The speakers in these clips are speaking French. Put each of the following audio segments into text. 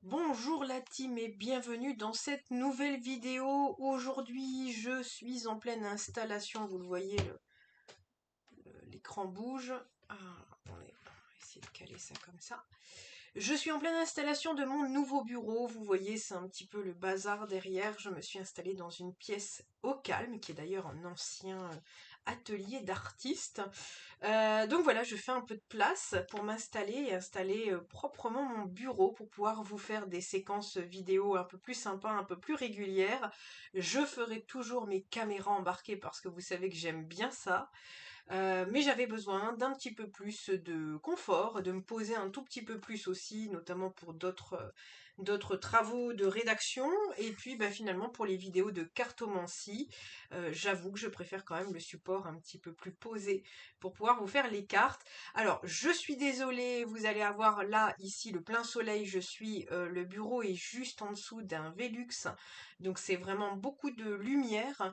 Bonjour la team et bienvenue dans cette nouvelle vidéo. Aujourd'hui, je suis en pleine installation. Vous le voyez, l'écran bouge. Ah, on va essayer de caler ça comme ça. Je suis en pleine installation de mon nouveau bureau. Vous voyez, c'est un petit peu le bazar derrière. Je me suis installée dans une pièce au calme, qui est d'ailleurs un ancien atelier d'artiste. Donc voilà, je fais un peu de place pour m'installer et installer proprement mon bureau pour pouvoir vous faire des séquences vidéo un peu plus sympas, un peu plus régulières. Je ferai toujours mes caméras embarquées parce que vous savez que j'aime bien ça. Mais j'avais besoin d'un petit peu plus de confort, de me poser un tout petit peu plus aussi, notamment pour d'autres travaux de rédaction. Et puis bah, finalement pour les vidéos de cartomancie, j'avoue que je préfère quand même le support un petit peu plus posé pour pouvoir vous faire les cartes. Alors je suis désolée, vous allez avoir là ici le plein soleil, le bureau est juste en dessous d'un Velux, donc c'est vraiment beaucoup de lumière.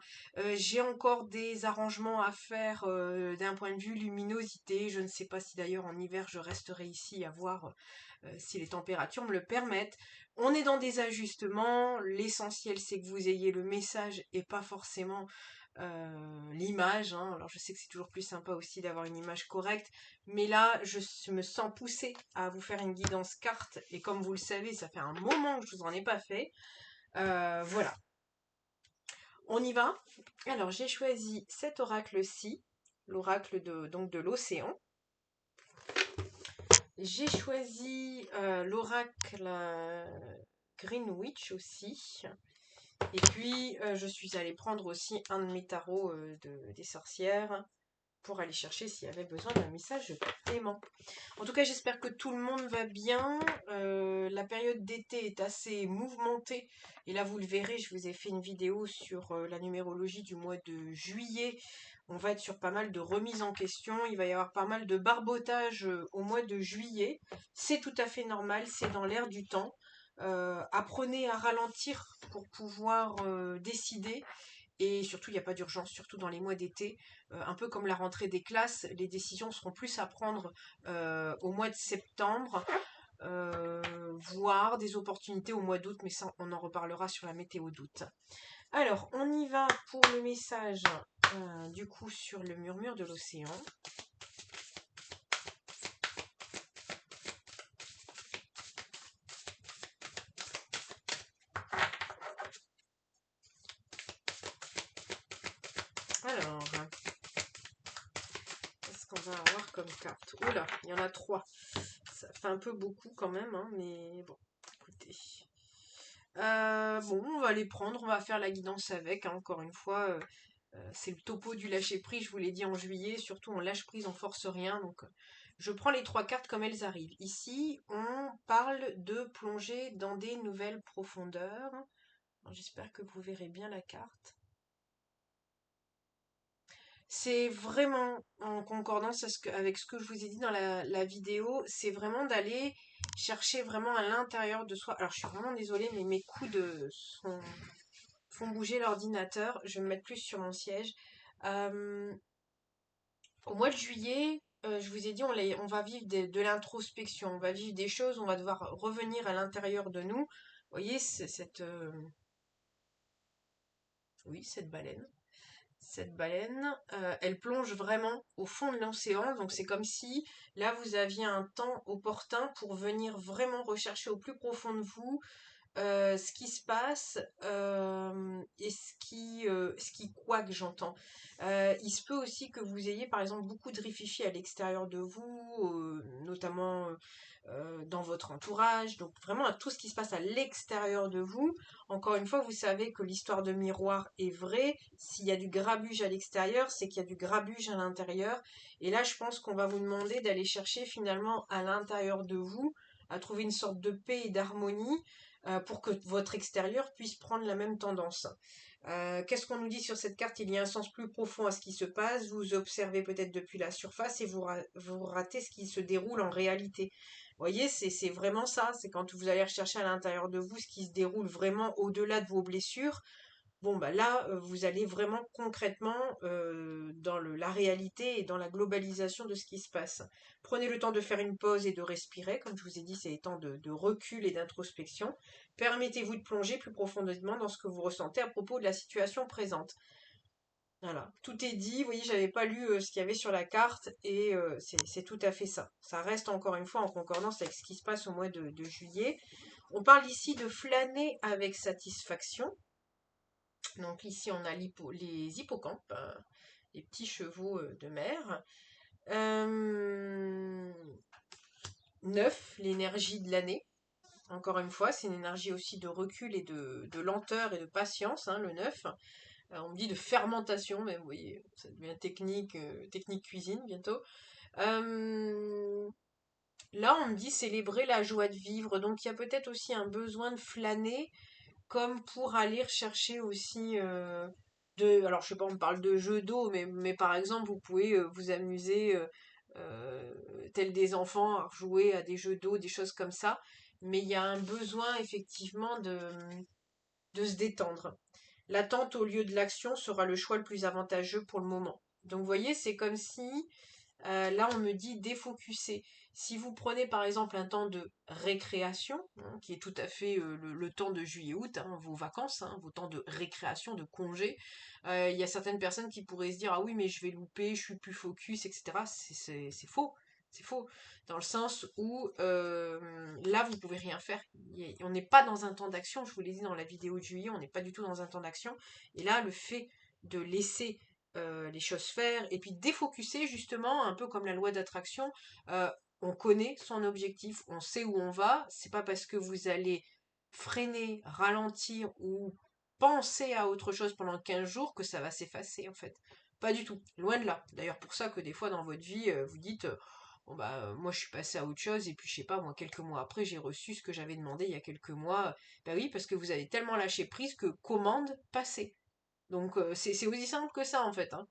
J'ai encore des arrangements à faire d'un point de vue luminosité. Je ne sais pas si d'ailleurs en hiver je resterai ici à voir si les températures me le permettent. On est dans des ajustements. L'essentiel c'est que vous ayez le message et pas forcément l'image, hein. Alors je sais que c'est toujours plus sympa aussi d'avoir une image correcte, mais là je me sens poussée à vous faire une guidance carte et comme vous le savez, ça fait un moment que je vous en ai pas fait. Voilà. On y va? Alors, j'ai choisi cet oracle-ci, l'oracle donc de l'océan. J'ai choisi l'oracle Greenwich aussi. Et puis, je suis allée prendre aussi un de mes tarots des sorcières pour aller chercher s'il y avait besoin d'un message paiement. En tout cas, j'espère que tout le monde va bien. La période d'été est assez mouvementée. Et là, vous le verrez, je vous ai fait une vidéo sur la numérologie du mois de juillet. On va être sur pas mal de remises en question. Il va y avoir pas mal de barbotage au mois de juillet. C'est tout à fait normal, c'est dans l'air du temps. Apprenez à ralentir pour pouvoir décider. Et surtout, il n'y a pas d'urgence, surtout dans les mois d'été. Un peu comme la rentrée des classes, les décisions seront plus à prendre au mois de septembre, voire des opportunités au mois d'août, mais ça, on en reparlera sur la météo d'août. Alors, on y va pour le message, du coup, sur le murmure de l'océan. Alors, qu'est-ce qu'on va avoir comme carte? Oula, il y en a 3. Ça fait un peu beaucoup quand même, hein, mais bon, écoutez. Bon, on va les prendre, on va faire la guidance avec, hein, encore une fois. C'est le topo du lâcher-prise, je vous l'ai dit en juillet, surtout en lâche-prise, on force rien. Donc, je prends les 3 cartes comme elles arrivent. Ici, on parle de plonger dans des nouvelles profondeurs. J'espère que vous verrez bien la carte. C'est vraiment en concordance avec ce que je vous ai dit dans la vidéo. C'est vraiment d'aller chercher vraiment à l'intérieur de soi. Alors, je suis vraiment désolée, mais mes coudes font bouger l'ordinateur. Je vais me mettre plus sur mon siège. Euh, Au mois de juillet, je vous ai dit, on va vivre de l'introspection, on va vivre des choses, on va devoir revenir à l'intérieur de nous. Vous voyez, c'est oui, cette baleine. Cette baleine, elle plonge vraiment au fond de l'océan, donc c'est comme si là vous aviez un temps opportun pour venir vraiment rechercher au plus profond de vous ce qui se passe et ce qui quoi que j'entends. Il se peut aussi que vous ayez par exemple beaucoup de rififi à l'extérieur de vous, notamment dans votre entourage, donc vraiment à tout ce qui se passe à l'extérieur de vous. Encore une fois, vous savez que l'histoire de miroir est vraie. S'il y a du grabuge à l'extérieur, c'est qu'il y a du grabuge à l'intérieur. Et là, je pense qu'on va vous demander d'aller chercher finalement à l'intérieur de vous, à trouver une sorte de paix et d'harmonie pour que votre extérieur puisse prendre la même tendance. Qu'est-ce qu'on nous dit sur cette carte? Il y a un sens plus profond à ce qui se passe, vous observez peut-être depuis la surface et vous ratez ce qui se déroule en réalité. Vous voyez, c'est vraiment ça, c'est quand vous allez rechercher à l'intérieur de vous ce qui se déroule vraiment au-delà de vos blessures. Bon, bah là, vous allez vraiment concrètement dans la réalité et dans la globalisation de ce qui se passe. Prenez le temps de faire une pause et de respirer. Comme je vous ai dit, c'est des temps de recul et d'introspection. Permettez-vous de plonger plus profondément dans ce que vous ressentez à propos de la situation présente. Voilà, tout est dit. Vous voyez, j'avais pas lu ce qu'il y avait sur la carte et c'est tout à fait ça. Ça reste encore une fois en concordance avec ce qui se passe au mois de juillet. On parle ici de flâner avec satisfaction. Donc ici, on a les hippocampes, les petits chevaux de mer. Euh, 9, l'énergie de l'année. Encore une fois, c'est une énergie aussi de recul et de lenteur et de patience, hein, le 9. On me dit de fermentation, mais vous voyez, ça devient technique cuisine bientôt. Là, on me dit célébrer la joie de vivre. Donc il y a peut-être aussi un besoin de flâner comme pour aller rechercher aussi alors je sais pas, on parle de jeux d'eau, mais par exemple, vous pouvez vous amuser tel des enfants à jouer à des jeux d'eau, des choses comme ça, mais il y a un besoin effectivement de se détendre. L'attente au lieu de l'action sera le choix le plus avantageux pour le moment. Donc vous voyez, c'est comme si là, on me dit défocuser. Si vous prenez par exemple un temps de récréation, hein, qui est tout à fait le temps de juillet-août, hein, vos vacances, hein, vos temps de récréation, de congé, il y a certaines personnes qui pourraient se dire ah oui mais je vais louper, je suis plus focus, etc. C'est faux, c'est faux. Dans le sens où là vous pouvez rien faire. On n'est pas dans un temps d'action. Je vous l'ai dit dans la vidéo de juillet, on n'est pas du tout dans un temps d'action. Et là, le fait de laisser les choses faire, et puis défocuser justement, un peu comme la loi d'attraction, euh, on connaît son objectif, on sait où on va, c'est pas parce que vous allez freiner, ralentir ou penser à autre chose pendant 15 jours que ça va s'effacer en fait. Pas du tout, loin de là. D'ailleurs pour ça que des fois dans votre vie, vous dites, bon bah moi je suis passé à autre chose et puis je sais pas, moi quelques mois après j'ai reçu ce que j'avais demandé il y a quelques mois. Bah oui, parce que vous avez tellement lâché prise que commande passée. Donc c'est aussi simple que ça en fait, hein.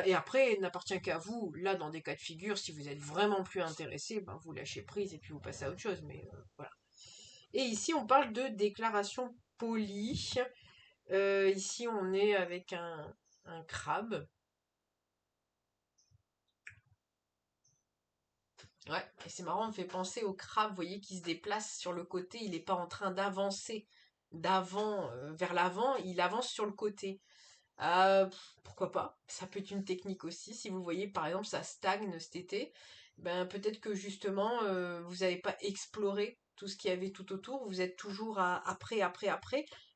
Et après, il n'appartient qu'à vous, là dans des cas de figure, si vous êtes vraiment plus intéressé, ben, vous lâchez prise et puis vous passez à autre chose. Mais voilà. Et ici, on parle de déclaration polie. Ici, on est avec un crabe. Ouais, et c'est marrant, on me fait penser au crabe, vous voyez, qui se déplace sur le côté, il n'est pas en train d'avancer d'avant vers l'avant, il avance sur le côté. Pourquoi pas? Ça peut être une technique aussi. Si vous voyez, par exemple, ça stagne cet été, ben peut-être que justement, vous n'avez pas exploré tout ce qu'il y avait tout autour. Vous êtes toujours après,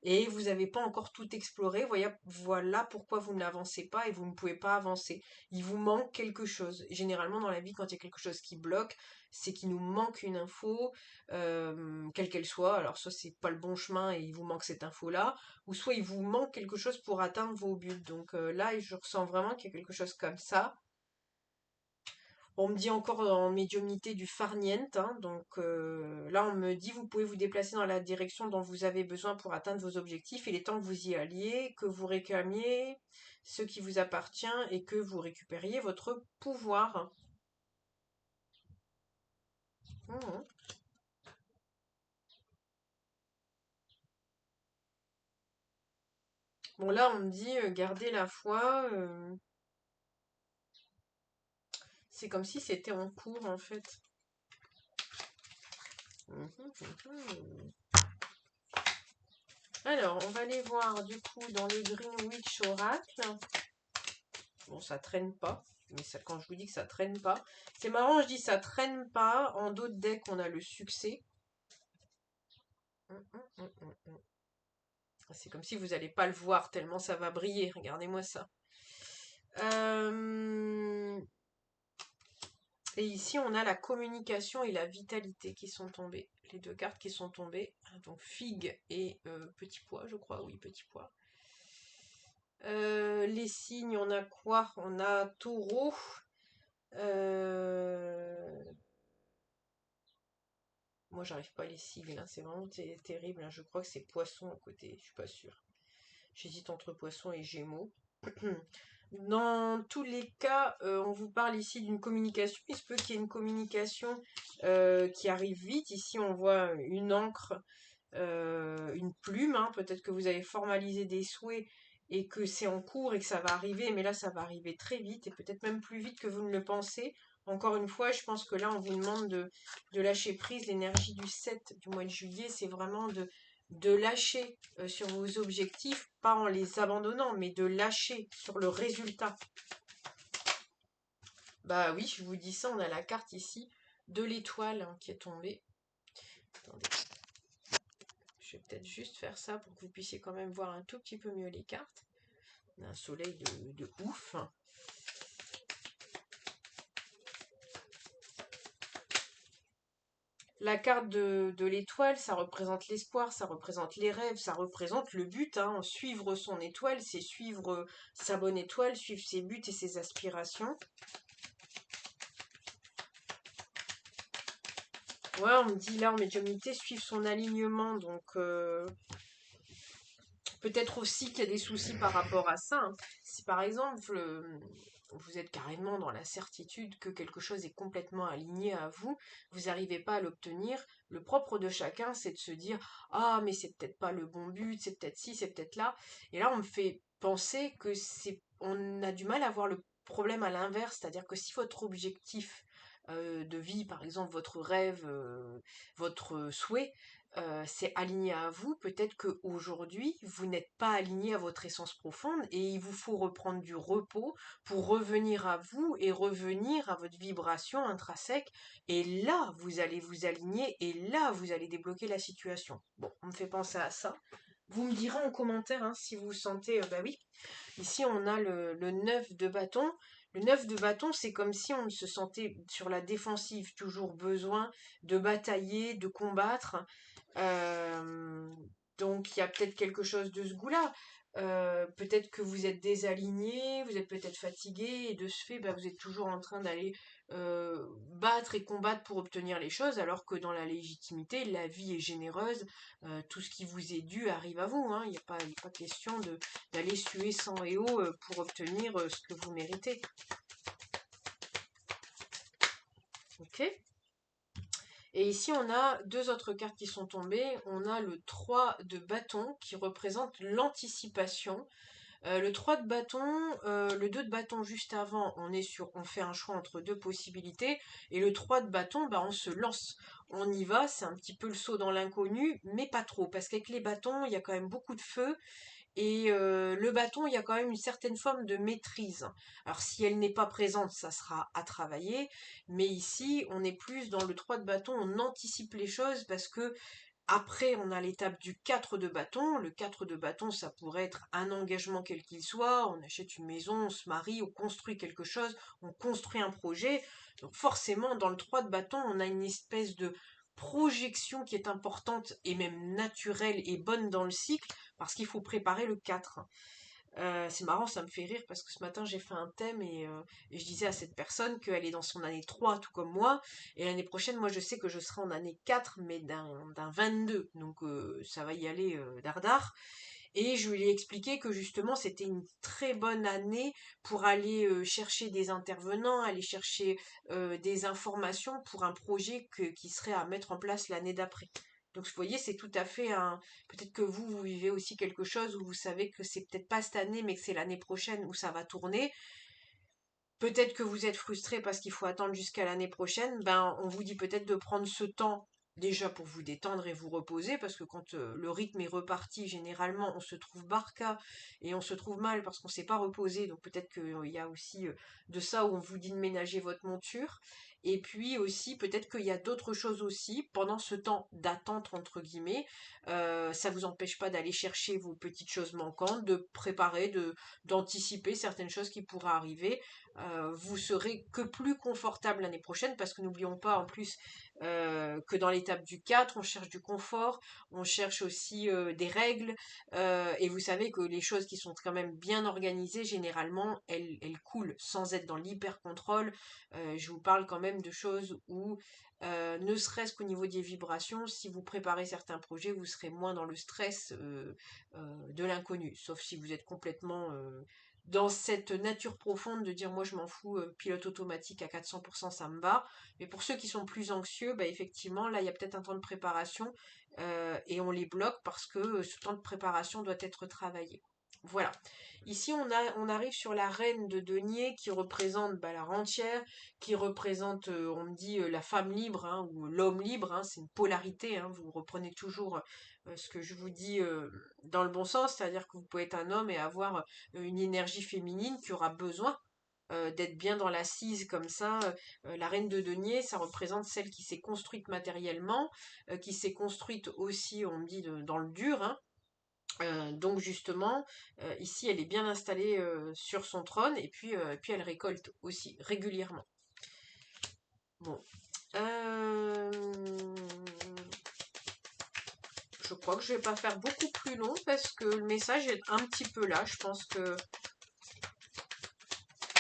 et vous n'avez pas encore tout exploré. Voilà pourquoi vous n'avancez pas et vous ne pouvez pas avancer. Il vous manque quelque chose. Généralement, dans la vie, quand il y a quelque chose qui bloque, c'est qu'il nous manque une info, quelle qu'elle soit. Alors, soit c'est pas le bon chemin et il vous manque cette info-là, ou soit il vous manque quelque chose pour atteindre vos buts. Donc là, je ressens vraiment qu'il y a quelque chose comme ça. On me dit encore en médiumnité du farniente, hein, donc là on me dit vous pouvez vous déplacer dans la direction dont vous avez besoin pour atteindre vos objectifs. Il est temps que vous y alliez, que vous réclamiez ce qui vous appartient et que vous récupériez votre pouvoir. Mhm. Bon là on me dit gardez la foi. C'est comme si c'était en cours en fait. Mhm, mhm. Alors, on va aller voir du coup dans le Greenwich Oracle. Bon, ça traîne pas, mais ça, quand je vous dis que ça traîne pas, c'est marrant, je dis ça traîne pas. En d'autres decks, on a le succès. C'est comme si vous n'allez pas le voir tellement ça va briller. Regardez-moi ça. Et ici, on a la communication et la vitalité qui sont tombées. Les deux cartes qui sont tombées. Donc figue et petit pois, je crois. Oui, petit pois. Les signes, on a quoi? On a taureau. Euh, Moi, j'arrive pas à les sigles, hein. C'est vraiment terrible, hein. Je crois que c'est poisson à côté, je suis pas sûre. J'hésite entre poisson et gémeaux. Dans tous les cas, on vous parle ici d'une communication. Il se peut qu'il y ait une communication qui arrive vite. Ici, on voit une encre. une plume, hein. Peut-être que vous avez formalisé des souhaits et que c'est en cours et que ça va arriver, mais là ça va arriver très vite et peut-être même plus vite que vous ne le pensez. Encore une fois, je pense que là on vous demande de lâcher prise. L'énergie du 7 du mois de juillet, c'est vraiment de lâcher sur vos objectifs, pas en les abandonnant, mais de lâcher sur le résultat. Bah oui, je vous dis ça, on a la carte ici de l'étoile hein, qui est tombée. Attendez. Je vais peut-être juste faire ça pour que vous puissiez quand même voir un tout petit peu mieux les cartes. On a un soleil de ouf. La carte de l'étoile, ça représente l'espoir, ça représente les rêves, ça représente le but. Hein. Suivre son étoile, c'est suivre sa bonne étoile, suivre ses buts et ses aspirations. Ouais, on me dit là en médiumnité, suivre son alignement. Donc peut-être aussi qu'il y a des soucis par rapport à ça. Hein. Si par exemple vous êtes carrément dans la certitude que quelque chose est complètement aligné à vous, vous n'arrivez pas à l'obtenir, le propre de chacun c'est de se dire ah mais c'est peut-être pas le bon but, c'est peut-être ci, c'est peut-être là. Et là on me fait penser que on a du mal à voir le problème à l'inverse, c'est-à-dire que si votre objectif de vie, par exemple votre rêve, votre souhait, c'est aligné à vous, peut-être qu'aujourd'hui, vous n'êtes pas aligné à votre essence profonde et il vous faut reprendre du repos pour revenir à vous et revenir à votre vibration intrinsèque. Et là, vous allez vous aligner et là, vous allez débloquer la situation. Bon, on me fait penser à ça. Vous me direz en commentaire hein, si vous sentez, bah oui, ici on a le 9 de bâton. Le 9 de bâton, c'est comme si on se sentait sur la défensive, toujours besoin de batailler, de combattre. Euh, donc il y a peut-être quelque chose de ce goût-là. Peut-être que vous êtes désaligné, vous êtes peut-être fatigué, et de ce fait, bah, vous êtes toujours en train d'aller battre et combattre pour obtenir les choses, alors que dans la légitimité, la vie est généreuse, tout ce qui vous est dû arrive à vous. Hein. Il n'y a pas question d'aller suer sang et eau pour obtenir ce que vous méritez. Ok. Et ici, on a deux autres cartes qui sont tombées. On a le 3 de bâton qui représente l'anticipation. Le 3 de bâton, le 2 de bâton juste avant, on fait un choix entre deux possibilités. Et le 3 de bâton, bah, on se lance. On y va, c'est un petit peu le saut dans l'inconnu, mais pas trop. Parce qu'avec les bâtons, il y a quand même beaucoup de feu. Et le bâton, il y a quand même une certaine forme de maîtrise. Alors si elle n'est pas présente, ça sera à travailler. Mais ici, on est plus dans le 3 de bâton, on anticipe les choses parce que après, on a l'étape du 4 de bâton. Le 4 de bâton, ça pourrait être un engagement quel qu'il soit. On achète une maison, on se marie, on construit quelque chose, on construit un projet. Donc forcément, dans le 3 de bâton, on a une espèce de projection qui est importante et même naturelle et bonne dans le cycle parce qu'il faut préparer le 4. C'est marrant, ça me fait rire parce que ce matin j'ai fait un thème et je disais à cette personne qu'elle est dans son année 3 tout comme moi et l'année prochaine moi je sais que je serai en année 4 mais d'un 22 donc ça va y aller dardard et je lui ai expliqué que justement c'était une très bonne année pour aller chercher des intervenants, aller chercher des informations pour un projet qui serait à mettre en place l'année d'après. Donc vous voyez, c'est tout à fait un. Peut-être que vous vivez aussi quelque chose où vous savez que c'est peut-être pas cette année, mais que c'est l'année prochaine où ça va tourner. Peut-être que vous êtes frustré parce qu'il faut attendre jusqu'à l'année prochaine. Ben, on vous dit peut-être de prendre ce temps déjà pour vous détendre et vous reposer, parce que quand le rythme est reparti, généralement, on se trouve barca et on se trouve mal parce qu'on ne s'est pas reposé. Donc peut-être qu'il y a aussi de ça où on vous dit de ménager votre monture. Et puis aussi, peut-être qu'il y a d'autres choses aussi pendant ce temps d'attente, entre guillemets. Ça vous empêche pas d'aller chercher vos petites choses manquantes, de préparer, d'anticiper certaines choses qui pourraient arriver. Vous serez que plus confortable l'année prochaine parce que n'oublions pas en plus que dans l'étape du 4, on cherche du confort, on cherche aussi des règles et vous savez que les choses qui sont quand même bien organisées, généralement, elles coulent sans être dans l'hyper-contrôle. Je vous parle quand même de choses où, ne serait-ce qu'au niveau des vibrations, si vous préparez certains projets, vous serez moins dans le stress de l'inconnu, sauf si vous êtes complètement dans cette nature profonde de dire moi je m'en fous, pilote automatique à 400% ça me va. Mais pour ceux qui sont plus anxieux, bah, effectivement là il y a peut-être un temps de préparation et on les bloque parce que ce temps de préparation doit être travaillé. Voilà. Ici on arrive sur la reine de denier qui représente bah, la rentière, qui représente, on me dit, la femme libre hein, ou l'homme libre, hein, c'est une polarité, hein, vous reprenez toujours ce que je vous dis dans le bon sens, c'est-à-dire que vous pouvez être un homme et avoir une énergie féminine qui aura besoin d'être bien dans l'assise comme ça. La reine de denier, ça représente celle qui s'est construite matériellement, qui s'est construite aussi, on me dit, dans le dur. Hein. Donc justement, ici, elle est bien installée sur son trône et puis elle récolte aussi régulièrement. Bon. Je crois que je vais pas faire beaucoup plus long parce que le message est un petit peu là. Je pense que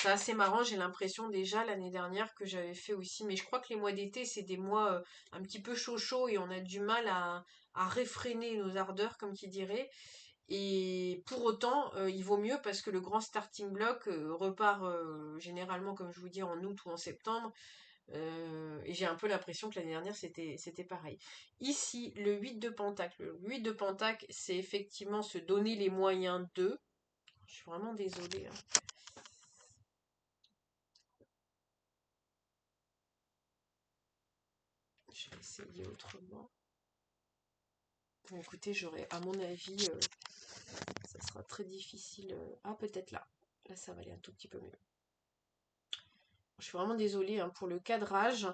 c'est assez marrant, j'ai l'impression déjà l'année dernière que j'avais fait aussi, mais je crois que les mois d'été, c'est des mois un petit peu chaud et on a du mal à réfréner nos ardeurs, comme qui dirait. Et pour autant, il vaut mieux parce que le grand starting block repart généralement, comme je vous dis, en août ou en septembre. Et j'ai un peu l'impression que l'année dernière, c'était pareil. Ici, le 8 de Pentacle. Le 8 de Pentacle, c'est effectivement se donner les moyens de. Je suis vraiment désolée. Hein. Je vais essayer autrement. Bon, écoutez, j'aurais, à mon avis, ça sera très difficile. Ah, peut-être là. Là, ça va aller un tout petit peu mieux. Je suis vraiment désolée hein, pour le cadrage.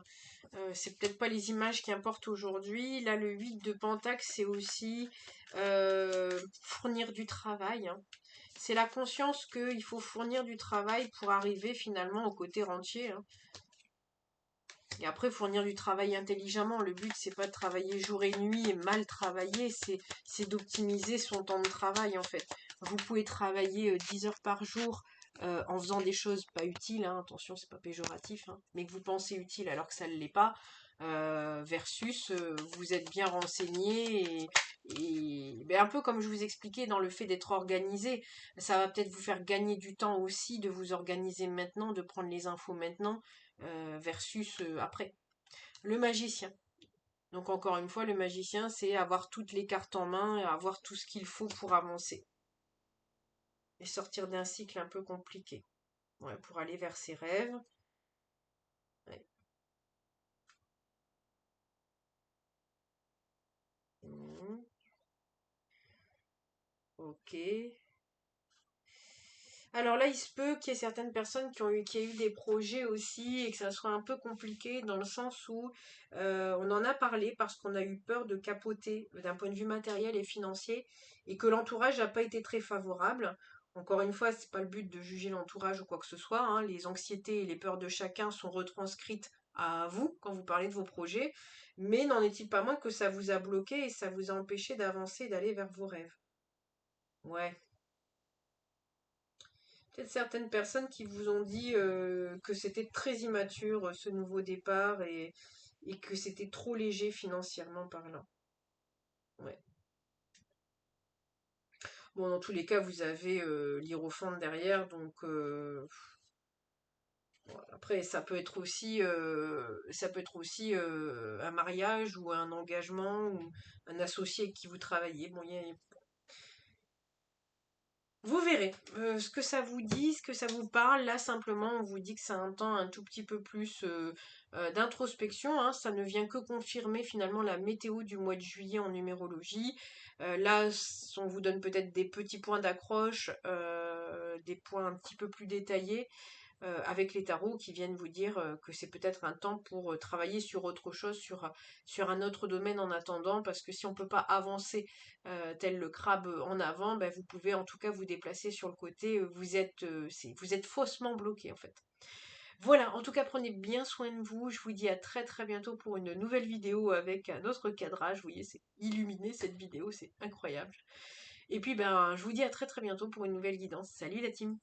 C'est peut-être pas les images qui importent aujourd'hui. Là, le 8 de Pentacle, c'est aussi fournir du travail. Hein. C'est la conscience qu'il faut fournir du travail pour arriver finalement au côté rentier. Hein. Et après, fournir du travail intelligemment. Le but, c'est pas de travailler jour et nuit et mal travailler, c'est d'optimiser son temps de travail en fait. Vous pouvez travailler 10 heures par jour en faisant des choses pas utiles, hein, attention, c'est pas péjoratif, hein, mais que vous pensez utile alors que ça ne l'est pas, versus vous êtes bien renseigné et ben, un peu comme je vous expliquais dans le fait d'être organisé, ça va peut-être vous faire gagner du temps aussi de vous organiser maintenant, de prendre les infos maintenant versus après. Le magicien. Donc encore une fois, le magicien, c'est avoir toutes les cartes en main et avoir tout ce qu'il faut pour avancer. Et sortir d'un cycle un peu compliqué. Ouais, pour aller vers ses rêves. Ouais. Ok. Alors là, il se peut qu'il y ait certaines personnes qui aient eu des projets aussi et que ça soit un peu compliqué dans le sens où on en a parlé parce qu'on a eu peur de capoter d'un point de vue matériel et financier et que l'entourage n'a pas été très favorable. Encore une fois, c'est pas le but de juger l'entourage ou quoi que ce soit. Hein. Les anxiétés et les peurs de chacun sont retranscrites à vous quand vous parlez de vos projets, mais n'en est-il pas moins que ça vous a bloqué et ça vous a empêché d'avancer, d'aller vers vos rêves. Ouais. Peut-être certaines personnes qui vous ont dit que c'était très immature ce nouveau départ et que c'était trop léger financièrement parlant. Ouais. Bon, dans tous les cas, vous avez l'hiérophante derrière, donc bon, après ça peut être aussi un mariage ou un engagement ou un associé avec qui vous travaillez. Bon, vous verrez ce que ça vous dit, ce que ça vous parle. Là, simplement, on vous dit que c'est un temps un tout petit peu plus d'introspection. Hein. Ça ne vient que confirmer finalement la météo du mois de juillet en numérologie. Là, on vous donne peut-être des petits points d'accroche, des points un petit peu plus détaillés avec les tarots qui viennent vous dire que c'est peut-être un temps pour travailler sur autre chose, sur un autre domaine en attendant, parce que si on ne peut pas avancer tel le crabe en avant, ben, vous pouvez en tout cas vous déplacer sur le côté, vous êtes faussement bloqué en fait. Voilà, en tout cas prenez bien soin de vous, je vous dis à très très bientôt pour une nouvelle vidéo avec un autre cadrage, vous voyez c'est illuminé cette vidéo, c'est incroyable. Et puis ben je vous dis à très très bientôt pour une nouvelle guidance. Salut la team!